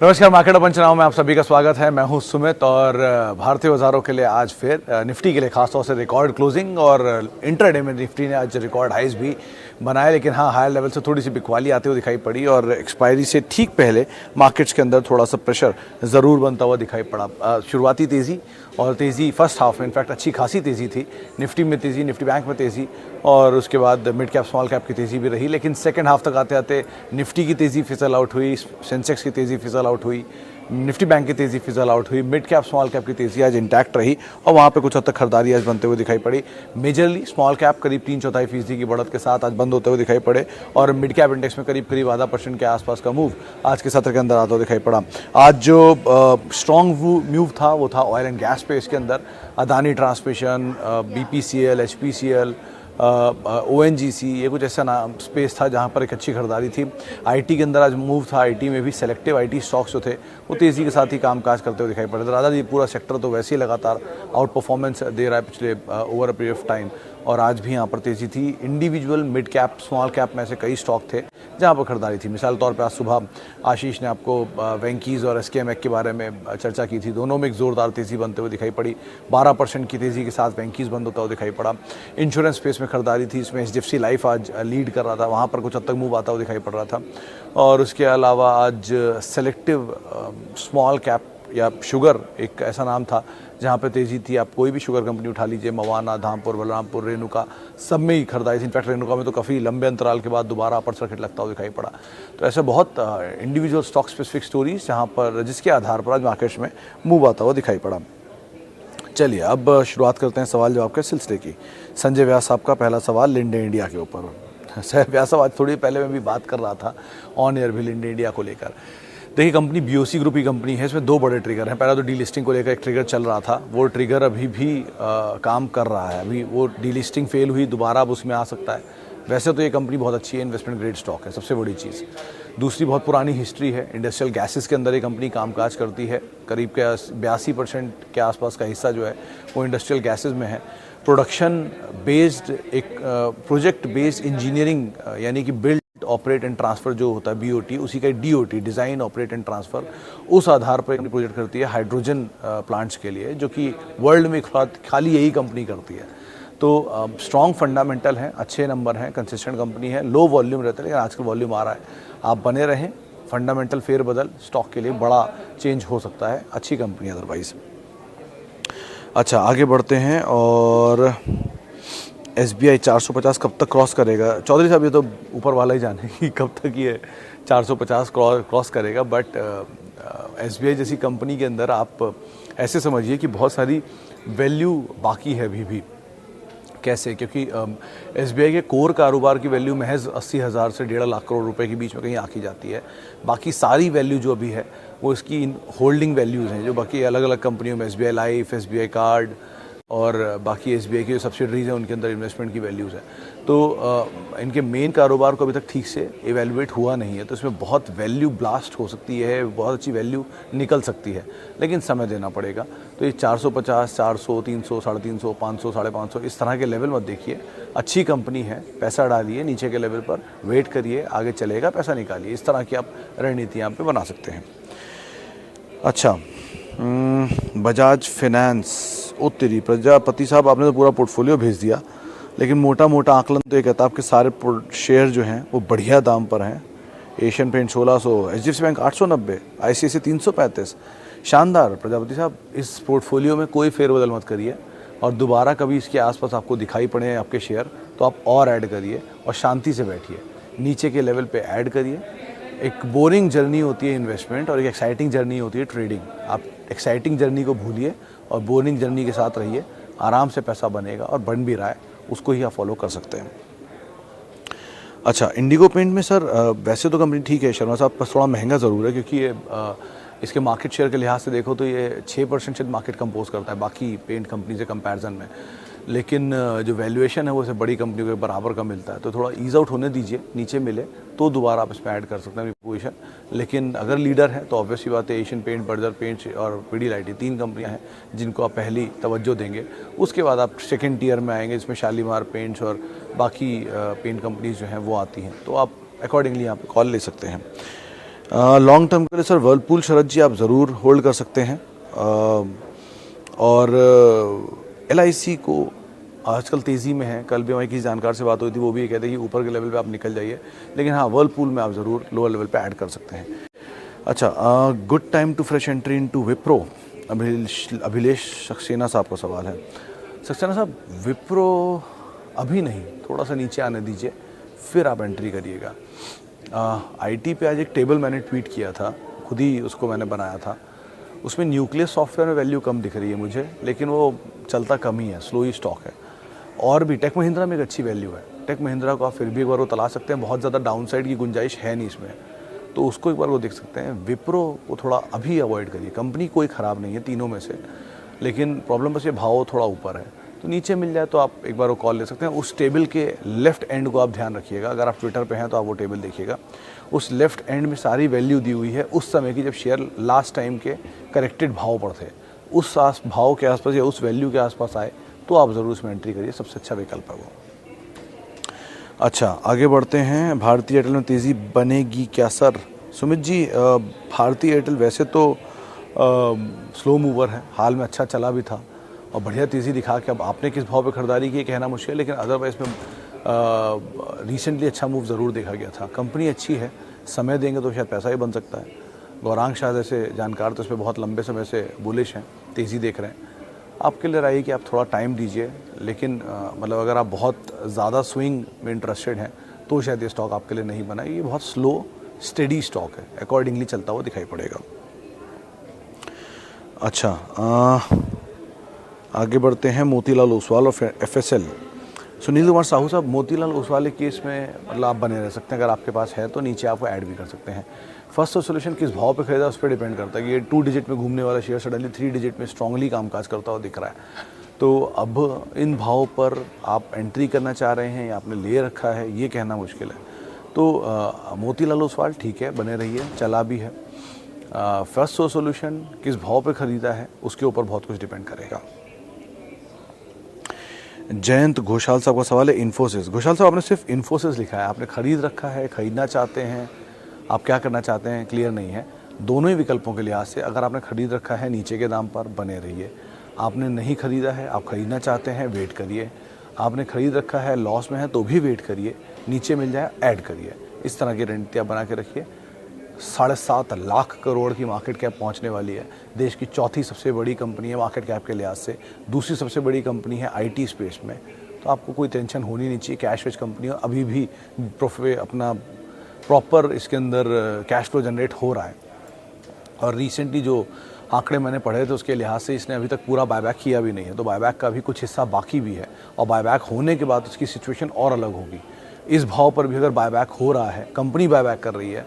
नमस्कार, market open चुनाव में आप सभी का स्वागत है। मैं हूं सुमित और भारतीय बाजारों के लिए आज फिर निफ्टी के लिए खासतौर से रिकॉर्ड क्लोजिंग और इंट्राडे में निफ्टी ने आज रिकॉर्ड हाइज भी बनाए, लेकिन हाँ हायर लेवल से थोड़ी सी बिकवाली आते हुए दिखाई पड़ी और एक्सपायरी से ठीक पहले मार्केट्स के अंदर थोड़ा सा प्रेशर ज़रूर बनता हुआ दिखाई पड़ा। शुरुआती तेज़ी और तेज़ी फर्स्ट हाफ में इनफैक्ट अच्छी खासी तेज़ी थी, निफ्टी में तेज़ी, निफ्टी बैंक में तेज़ी और उसके बाद मिड कैप स्मॉल कैप की तेज़ी भी रही, लेकिन सेकंड हाफ तक आते आते निफ्टी की तेज़ी फिसल आउट हुई, सेंसेक्स की तेज़ी फिसल आउट हुई, निफ्टी बैंक की तेज़ी फिसल आउट हुई, मिड कैप स्मॉल कैप की तेज़ी आज इंटैक्ट रही और वहाँ पे कुछ हद तक खरीदारी आज बनते हुए दिखाई पड़ी। मेजरली स्मॉल कैप करीब 3/4% की बढ़त के साथ आज बंद होते हुए दिखाई पड़े और मिड कैप इंडेक्स में करीब आधा % के आसपास का मूव आज के सत्र के अंदर आता हुआ दिखाई पड़ा। आज जो स्ट्रॉन्ग मूव था वो था ऑयल एंड गैस पे, इसके अंदर Adani transmission, BPCL, HPCL, ONGC, ये कुछ ऐसा नाम स्पेस था जहाँ पर एक अच्छी खरीदारी थी। IT के अंदर आज मूव था, IT में भी सेलेक्टिव IT स्टॉक्स जो थे वो तेज़ी के साथ ही कामकाज करते हुए दिखाई पड़े थे। राजा ये पूरा सेक्टर तो वैसे ही लगातार आउट परफॉर्मेंस दे रहा है पिछले over a period of time और आज भी यहाँ पर तेज़ी थी। Individual mid cap small cap में ऐसे कई स्टॉक थे जहाँ पर खरीदारी थी। मिसाल तौर पे आज सुबह आशीष ने आपको वेंकीज़ और SKMX के बारे में चर्चा की थी, दोनों में एक ज़ोरदार तेज़ी बनते हुए दिखाई पड़ी। 12% की तेज़ी के साथ वेंकीज़ बंद होता हुआ दिखाई पड़ा। इंश्योरेंस स्पेस में खरीदारी थी, इसमें HDFC लाइफ आज लीड कर रहा था, वहाँ पर कुछ हद तक मूव आता हुआ दिखाई पड़ रहा था। और उसके अलावा आज सेलेक्टिव स्मॉल कैप या शुगर एक ऐसा नाम था जहाँ पे तेज़ी थी। आप कोई भी शुगर कंपनी उठा लीजिए, मवाना, धामपुर, बलरामपुर, रेणुका, सब में ही खरीदारी थी। इनफैक्ट रेणुका में तो काफ़ी लंबे अंतराल के बाद दोबारा अपर सर्किट लगता हुआ दिखाई पड़ा। तो ऐसे बहुत इंडिविजुअल स्टॉक स्पेसिफिक स्टोरीज जहाँ पर जिसके आधार पर आज मार्केट्स में मूव आता हुआ दिखाई पड़ा। चलिए अब शुरुआत करते हैं सवाल जवाब के सिलसिले की। संजय व्यास साहब का पहला सवाल लिंडे इंडिया के ऊपर। सर व्यास साहब, आज थोड़ी पहले मैं भी बात कर रहा था ऑन एयर भी लिंडे इंडिया को लेकर। देखिए, कंपनी BOC ग्रुप की कंपनी है, इसमें 2 बड़े ट्रिगर हैं। पहला तो डीलिस्टिंग को लेकर एक ट्रिगर चल रहा था, वो ट्रिगर अभी भी काम कर रहा है। अभी वो डीलिस्टिंग फेल हुई, दोबारा अब उसमें आ सकता है। वैसे तो ये कंपनी बहुत अच्छी है, इन्वेस्टमेंट ग्रेड स्टॉक है, सबसे बड़ी चीज़। दूसरी बहुत पुरानी हिस्ट्री है, इंडस्ट्रियल गैसेस के अंदर ये कंपनी कामकाज करती है। करीब के 82% के आसपास का हिस्सा जो है वो इंडस्ट्रियल गैसेस में है। प्रोडक्शन बेस्ड एक प्रोजेक्ट बेस्ड इंजीनियरिंग यानी कि बिल्ड ऑपरेट एंड ट्रांसफ़र जो होता है BOT, उसी का DOT, design operate and transfer, उस आधार पर प्रोजेक्ट करती है हाइड्रोजन प्लांट्स के लिए, जो कि वर्ल्ड में खाली यही कंपनी करती है। तो स्ट्रॉन्ग फंडामेंटल हैं, अच्छे नंबर हैं, कंसिस्टेंट कंपनी है, लो वॉल्यूम रहता है लेकिन आजकल वॉल्यूम आ रहा है। आप बने रहें, फंडामेंटल फेरबदल स्टॉक के लिए बड़ा चेंज हो सकता है, अच्छी कंपनी अदरवाइज। अच्छा, आगे बढ़ते हैं और SBI 450 कब तक क्रॉस करेगा? चौधरी साहब, ये तो ऊपर वाला ही जाने कि कब तक ये 450 क्रॉस करेगा, बट SBI जैसी कंपनी के अंदर आप ऐसे समझिए कि बहुत सारी वैल्यू बाकी है अभी भी। कैसे? क्योंकि SBI के कोर कारोबार की वैल्यू महज 80,000 से 1.5 लाख करोड़ रुपए के बीच में कहीं आकी जाती है। बाकी सारी वैल्यू जो अभी है वो इसकी होल्डिंग वैल्यूज़ हैं, जो बाकी अलग अलग कंपनियों में SBI लाइफ, SBI कार्ड और बाकी SBI की जो सब्सिडरीज हैं उनके अंदर इन्वेस्टमेंट की वैल्यूज़ हैं। तो इनके मेन कारोबार को अभी तक ठीक से इवेल्युएट हुआ नहीं है, तो इसमें बहुत वैल्यू ब्लास्ट हो सकती है, बहुत अच्छी वैल्यू निकल सकती है, लेकिन समय देना पड़ेगा। तो ये 450, 400, 300, 350, 500, 550 इस तरह के लेवल मत देखिए। अच्छी कंपनी है, पैसा डालिए नीचे के लेवल पर, वेट करिए, आगे चलेगा, पैसा निकालिए। इस तरह की आप रणनीति यहाँ पे बना सकते हैं। अच्छा, बजाज फाइनेंस, तेरी प्रजापति साहब, आपने तो पूरा पोर्टफोलियो भेज दिया, लेकिन मोटा मोटा आकलन तो ये कहता है आपके सारे शेयर जो हैं वो बढ़िया दाम पर हैं। Asian paint 1600, HDFC bank 890, ICICI 335। शानदार प्रजापति साहब, इस पोर्टफोलियो में कोई फेरबदल मत करिए और दोबारा कभी इसके आसपास आपको दिखाई पड़े आपके शेयर तो आप और ऐड करिए और शांति से बैठिए, नीचे के लेवल पे ऐड करिए। एक बोरिंग जर्नी होती है इन्वेस्टमेंट और एक एक्साइटिंग जर्नी होती है ट्रेडिंग। आप एक्साइटिंग जर्नी को भूलिए और बोरिंग जर्नी के साथ रहिए, आराम से पैसा बनेगा और बन भी रहा है, उसको ही आप फॉलो कर सकते हैं। अच्छा, इंडिगो पेंट में सर वैसे तो कंपनी ठीक है शर्मा साहब, पर थोड़ा महंगा ज़रूर है, क्योंकि ये इसके मार्केट शेयर के लिहाज से देखो तो ये 6% शायद मार्केट कंपोज करता है बाकी पेंट कंपनी से कंपैरिजन में, लेकिन जो वैल्यूएशन है वो इसे बड़ी कंपनियों के बराबर का मिलता है। तो थोड़ा ईज आउट होने दीजिए, नीचे मिले तो दोबारा आप इसमें ऐड कर सकते हैं अपनी पोजीशन। लेकिन अगर लीडर है तो ऑब्वियसली बात है एशियन पेंट, बर्जर पेंट्स और पीडीलाइट, 3 कंपनियां हैं जिनको आप पहली तवज्जो देंगे। उसके बाद आप सेकेंड टियर में आएंगे जिसमें शालीमार पेंट्स और बाकी पेंट कंपनीज जो हैं वो आती हैं, तो आप अकॉर्डिंगली यहाँ पर कॉल ले सकते हैं। लॉन्ग टर्म के लिए सर वर्लपूल शरद जी आप ज़रूर होल्ड कर सकते हैं। और LIC को आजकल तेज़ी में है। कल भी हमारी किसी जानकार से बात हुई थी, वो भी ये कहते हैं कि ऊपर के लेवल पे आप निकल जाइए, लेकिन हाँ वर्लपूल में आप ज़रूर लोअर लेवल पे ऐड कर सकते हैं। अच्छा, good time to fresh entry into Wipro, Abhilesh Saxena साहब का सवाल है। सक्सेना साहब, विप्रो अभी नहीं, थोड़ा सा नीचे आने दीजिए फिर आप एंट्री करिएगा। IT पे आज एक टेबल मैंने ट्वीट किया था, खुद ही उसको मैंने बनाया था। उसमें न्यूक्लियस सॉफ्टवेयर में वैल्यू कम दिख रही है मुझे, लेकिन वो चलता कम ही है, स्लो ही स्टॉक है। और भी टेक महिंद्रा में एक अच्छी वैल्यू है, टेक महिंद्रा को आप फिर भी एक बार वो तला सकते हैं, बहुत ज़्यादा डाउनसाइड की गुंजाइश है नहीं इसमें, तो उसको एक बार वो देख सकते हैं। विप्रो को थोड़ा अभी अवॉइड करिए, कंपनी कोई ख़राब नहीं है तीनों में से, लेकिन प्रॉब्लम बस ये भाव थोड़ा ऊपर है, तो नीचे मिल जाए तो आप एक बार वो कॉल ले सकते हैं। उस टेबल के लेफ्ट एंड को आप ध्यान रखिएगा, अगर आप ट्विटर पे हैं तो आप वो टेबल देखिएगा। उस लेफ्ट एंड में सारी वैल्यू दी हुई है उस समय की, जब शेयर लास्ट टाइम के करेक्टेड भाव पर थे, उस भाव के आसपास या उस वैल्यू के आसपास आए तो आप ज़रूर उसमें एंट्री करिए, सबसे अच्छा विकल्प है वो। अच्छा, आगे बढ़ते हैं। भारतीय एयरटेल में तेज़ी बनेगी क्या सर? सुमित जी, भारतीय एयरटेल वैसे तो स्लो मूवर है, हाल में अच्छा चला भी था और बढ़िया तेज़ी दिखा के, अब आपने किस भाव पे खरीदारी की कहना मुश्किल है, लेकिन अदरवाइज में रिसेंटली अच्छा मूव ज़रूर देखा गया था। कंपनी अच्छी है, समय देंगे तो शायद पैसा ही बन सकता है। गौरांग शाह जैसे जानकार तो इस पर बहुत लंबे समय से बुलिश हैं, तेज़ी देख रहे हैं। आपके लिए राय कि आप थोड़ा टाइम दीजिए, लेकिन मतलब अगर आप बहुत ज़्यादा स्विंग में इंटरेस्टेड हैं तो शायद ये स्टॉक आपके लिए नहीं बना। ये बहुत स्लो स्टेडी स्टॉक है, अकॉर्डिंगली चलता हुआ दिखाई पड़ेगा। अच्छा, आगे बढ़ते हैं। मोतीलाल ओसवाल और FSL। सुनील कुमार साहू साहब, मोतीलाल ओसवाल के केस में मतलब आप बने रह सकते हैं, अगर आपके पास है तो नीचे आपको ऐड भी कर सकते हैं। फर्स्ट सोल्यूशन किस भाव पे खरीदा उस पर डिपेंड करता है कि ये 2 डिजिट में घूमने वाला शेयर सडनली 3 डिजिट में स्ट्रांगली कामकाज करता हुआ दिख रहा है, तो अब इन भाव पर आप एंट्री करना चाह रहे हैं या आपने ले रखा है ये कहना मुश्किल है। तो मोतीलाल ओसवाल ठीक है, बने रहिए, चला भी है। फर्स्ट सोल्यूशन किस भाव पे ख़रीदा है उसके ऊपर बहुत कुछ डिपेंड करेगा। जयंत घोषाल साहब का सवाल है, इन्फोसिस। घोषाल साहब, आपने सिर्फ इन्फोसिस लिखा है, आपने ख़रीद रखा है, ख़रीदना चाहते हैं, आप क्या करना चाहते हैं क्लियर नहीं है। दोनों ही विकल्पों के लिहाज से अगर आपने ख़रीद रखा है नीचे के दाम पर, बने रहिए। आपने नहीं ख़रीदा है, आप ख़रीदना चाहते हैं, वेट करिए। आपने ख़रीद रखा है, लॉस में है, तो भी वेट करिए, नीचे मिल जाए ऐड करिए। इस तरह की रणनीतियाँ बना के रखिए। 7.5 लाख करोड़ की मार्केट कैप पहुंचने वाली है, देश की चौथी सबसे बड़ी कंपनी है मार्केट कैप के लिहाज से, दूसरी सबसे बड़ी कंपनी है IT स्पेस में, तो आपको कोई टेंशन होनी नहीं चाहिए। कैश वेज कंपनी अभी भी अपना प्रॉपर इसके अंदर कैश फ्लो जनरेट हो रहा है, और रिसेंटली जो आंकड़े मैंने पढ़े थे उसके लिहाज से इसने अभी तक पूरा बायबैक किया भी नहीं है, तो बायबैक का भी कुछ हिस्सा बाकी भी है, और बायबैक होने के बाद उसकी सिचुएशन और अलग होगी। इस भाव पर भी अगर बायबैक हो रहा है, कंपनी बायबैक कर रही है,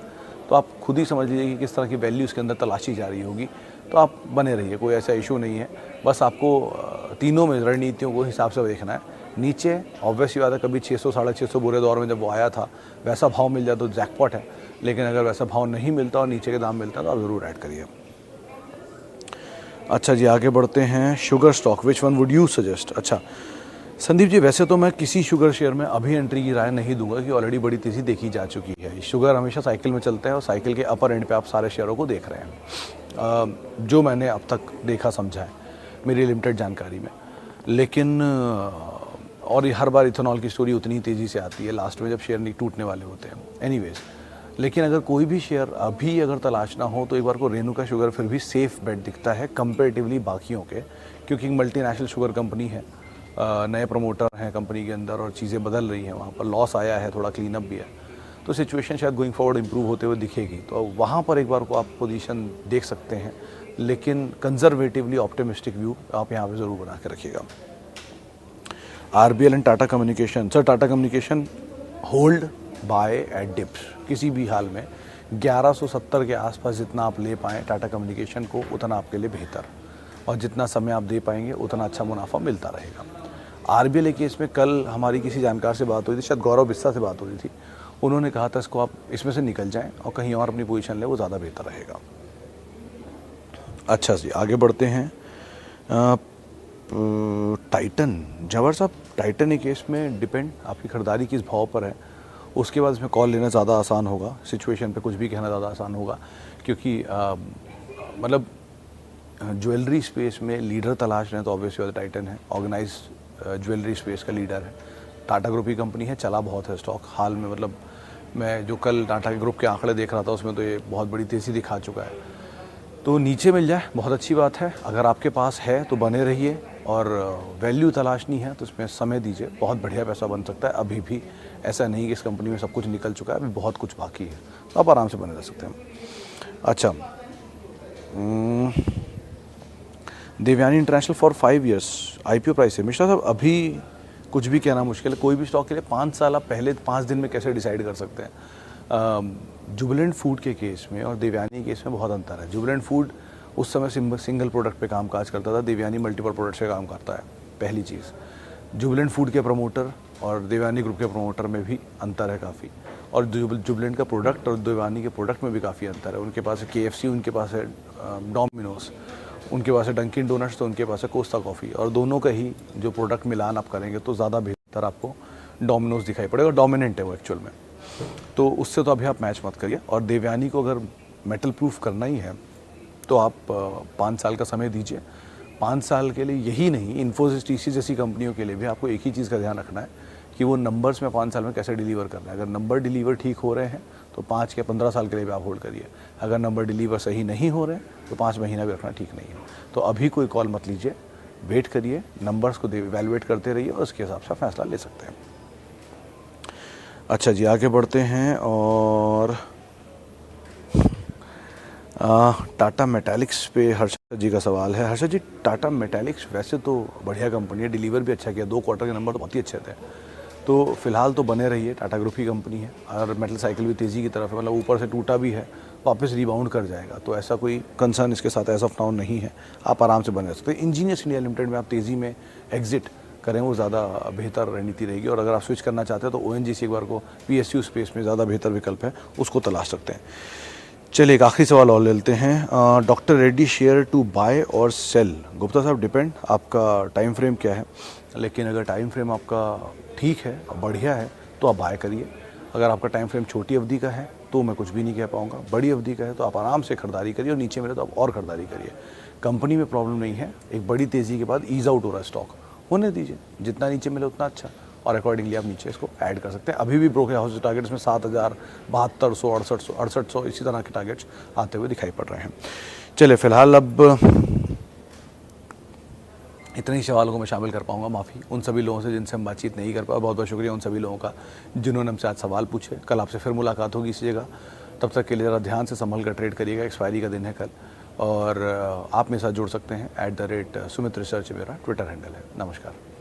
तो आप खुद ही समझ लीजिए कि किस तरह की वैल्यू इसके अंदर तलाशी जा रही होगी। तो आप बने रहिए, कोई ऐसा इशू नहीं है। बस आपको तीनों में रणनीतियों को हिसाब से देखना है। नीचे ऑब्वियसली बात है, कभी 600 650 बुरे दौर में जब वो आया था वैसा भाव मिल जाए तो जैकपॉट है, लेकिन अगर वैसा भाव नहीं मिलता और नीचे के दाम मिलता है तो आप ज़रूर ऐड करिए। अच्छा जी, आगे बढ़ते हैं। Sugar stock, which one would you suggest? अच्छा संदीप जी, वैसे तो मैं किसी शुगर शेयर में अभी एंट्री की राय नहीं दूंगा कि ऑलरेडी बड़ी तेज़ी देखी जा चुकी है। शुगर हमेशा साइकिल में चलता है और साइकिल के अपर एंड पे आप सारे शेयरों को देख रहे हैं, जो मैंने अब तक देखा समझा है मेरी लिमिटेड जानकारी में। लेकिन और हर बार इथेनॉल की स्टोरी उतनी तेज़ी से आती है लास्ट में जब शेयर नहीं टूटने वाले होते हैं। एनीवेज, लेकिन अगर कोई भी शेयर अभी अगर तलाशना हो तो एक बार को रेणुका शुगर फिर भी सेफ बेट दिखता है कंपेरेटिवली बाकियों के, क्योंकि मल्टीनेशनल शुगर कंपनी है, नए प्रमोटर हैं कंपनी के अंदर और चीज़ें बदल रही हैं, वहाँ पर लॉस आया है, थोड़ा क्लीन अप भी है, तो सिचुएशन शायद गोइंग फॉरवर्ड इंप्रूव होते हुए दिखेगी, तो वहाँ पर एक बार को आप पोजीशन देख सकते हैं, लेकिन कंजर्वेटिवली ऑप्टिमिस्टिक व्यू आप यहाँ पे ज़रूर बना के रखिएगा। RBL and Tata communication. Sir, Tata communication hold buy at dips, किसी भी हाल में 1170 के आसपास जितना आप ले पाएँ टाटा कम्युनिकेशन को उतना आपके लिए बेहतर, और जितना समय आप दे पाएंगे उतना अच्छा मुनाफा मिलता रहेगा। RBL केस में कल हमारी किसी जानकार से बात हुई थी, शायद गौरव बिस्सा से बात हुई थी, उन्होंने कहा था इसको आप इसमें से निकल जाएं और कहीं और अपनी पोजीशन लें, वो ज़्यादा बेहतर रहेगा। अच्छा जी, आगे बढ़ते हैं। टाइटन, जवाहर साहब, टाइटन के केस में डिपेंड आपकी खरीदारी किस भाव पर है उसके बाद इसमें कॉल लेना ज़्यादा आसान होगा, सिचुएशन पे कुछ भी कहना ज़्यादा आसान होगा, क्योंकि मतलब ज्वेलरी स्पेस में लीडर तलाश रहे हैं तो ऑब्वियसली टाइटन है, ऑर्गेनाइज ज्वेलरी स्पेस का लीडर है। टाटा ग्रुप की कंपनी है, चला बहुत है स्टॉक हाल में, मतलब मैं जो कल टाटा के ग्रुप के आंकड़े देख रहा था उसमें तो ये बहुत बड़ी तेज़ी दिखा चुका है। तो नीचे मिल जाए बहुत अच्छी बात है, अगर आपके पास है तो बने रहिए, और वैल्यू तलाशनी है तो इसमें समय दीजिए, बहुत बढ़िया पैसा बन सकता है। अभी भी ऐसा नहीं कि इस कंपनी में सब कुछ निकल चुका है, अभी बहुत कुछ बाकी है, तो आप आराम से बने रह सकते हैं। अच्छा, Devyani international for 5 years IPO price है। मिश्रा साहब, अभी कुछ भी कहना मुश्किल है, कोई भी स्टॉक के लिए 5 साल आप पहले 5 दिन में कैसे डिसाइड कर सकते हैं। जुबिलेंट फूड के केस में और देवयानी के केस में बहुत अंतर है। जुबिलेंट फूड उस समय सिंगल प्रोडक्ट पे काम काज करता था, देवयानी मल्टीपल प्रोडक्ट से काम करता है, पहली चीज़। जुबिलेंट फूड के प्रमोटर और देवयानी ग्रुप के प्रमोटर में भी अंतर है काफ़ी, और जुबिलेंट का प्रोडक्ट और देवयानी के प्रोडक्ट में भी काफ़ी अंतर है। उनके पास है KFC, उनके पास है डोमिनोज, उनके पास है डंकिन डोनट्स, तो उनके पास है कोस्टा कॉफ़ी, और दोनों का ही जो प्रोडक्ट मिलान आप करेंगे तो ज़्यादा बेहतर आपको डोमिनोज दिखाई पड़ेगा, डोमिनेंट है वो एक्चुअल में, तो उससे तो अभी आप मैच मत करिए। और देवयानी को अगर मेटल प्रूफ करना ही है तो आप 5 साल का समय दीजिए। 5 साल के लिए यही नहीं, इन्फोसिस TCS जैसी कंपनियों के लिए भी आपको एक ही चीज़ का ध्यान रखना है कि वो नंबर्स में 5 साल में कैसे डिलीवर करना है। अगर नंबर डिलीवर ठीक हो रहे हैं तो 5 या 15 साल के लिए भी आप होल्ड करिए। अगर नंबर डिलीवर सही नहीं हो रहे हैं तो 5 महीना भी रखना ठीक नहीं है। तो अभी कोई कॉल मत लीजिए, वेट करिए, नंबर्स को इवैल्यूएट करते रहिए और उसके हिसाब से फैसला ले सकते हैं। अच्छा जी, आगे बढ़ते हैं, और टाटा मेटालिक्स पे हर्षद जी का सवाल है। हर्षद जी, टाटा मेटालिक्स वैसे तो बढ़िया कंपनी है, डिलीवर भी अच्छा किया, 2 क्वार्टर के नंबर तो बहुत ही अच्छे थे, तो फिलहाल तो बने रहिए, टाटा ग्रुप की कंपनी है, और मेटल साइकिल भी तेज़ी की तरफ है, मतलब ऊपर से टूटा भी है, वापस रिबाउंड कर जाएगा, तो ऐसा कोई कंसर्न इसके साथ एज ऑफ नाउ नहीं है, आप आराम से बने रह सकते हैं। इंजीनियर्स इंडिया लिमिटेड में आप तेज़ी में एग्जिट करें, वो ज़्यादा बेहतर रणनीति रहेगी, और अगर आप स्विच करना चाहते हैं तो ONGC एक बार को PSU स्पेस में ज़्यादा बेहतर विकल्प है, उसको तलाश सकते हैं। चलिए, एक आखिरी सवाल और लेते हैं। Doctor Reddy share to buy और सेल। गुप्ता साहब, डिपेंड, आपका टाइम फ्रेम क्या है, लेकिन अगर टाइम फ्रेम आपका ठीक है, बढ़िया है, तो आप बाय करिए। अगर आपका टाइम फ्रेम छोटी अवधि का है तो मैं कुछ भी नहीं कह पाऊँगा, बड़ी अवधि का है तो आप आराम से खरीदारी करिए, और नीचे मिले तो आप और खरीदारी करिए। कंपनी में प्रॉब्लम नहीं है, एक बड़ी तेज़ी के बाद ईज आउट हो रहा है स्टॉक, होने दीजिए, जितना नीचे मिले उतना अच्छा, और अकॉर्डिंगली आप नीचे इसको ऐड कर सकते हैं। अभी भी ब्रोकर हाउस टारगेट्स में 7000, 7200, 6800 इसी तरह के टारगेट्स आते हुए दिखाई पड़ रहे हैं। चलिए, फिलहाल अब इतने ही सवालों को मैं शामिल कर पाऊंगा, माफ़ी उन सभी लोगों से जिनसे हम बातचीत नहीं कर पाए। बहुत बहुत शुक्रिया उन सभी लोगों का जिन्होंने हमसे आज सवाल पूछे। कल आपसे फिर मुलाकात होगी इसी जगह, तब तक के लिए ज़रा ध्यान से संभल कर ट्रेड करिएगा, एक्सपायरी का दिन है कल, और आप मेरे साथ जुड़ सकते हैं @सुमित रिसर्च मेरा ट्विटर हैंडल है। नमस्कार।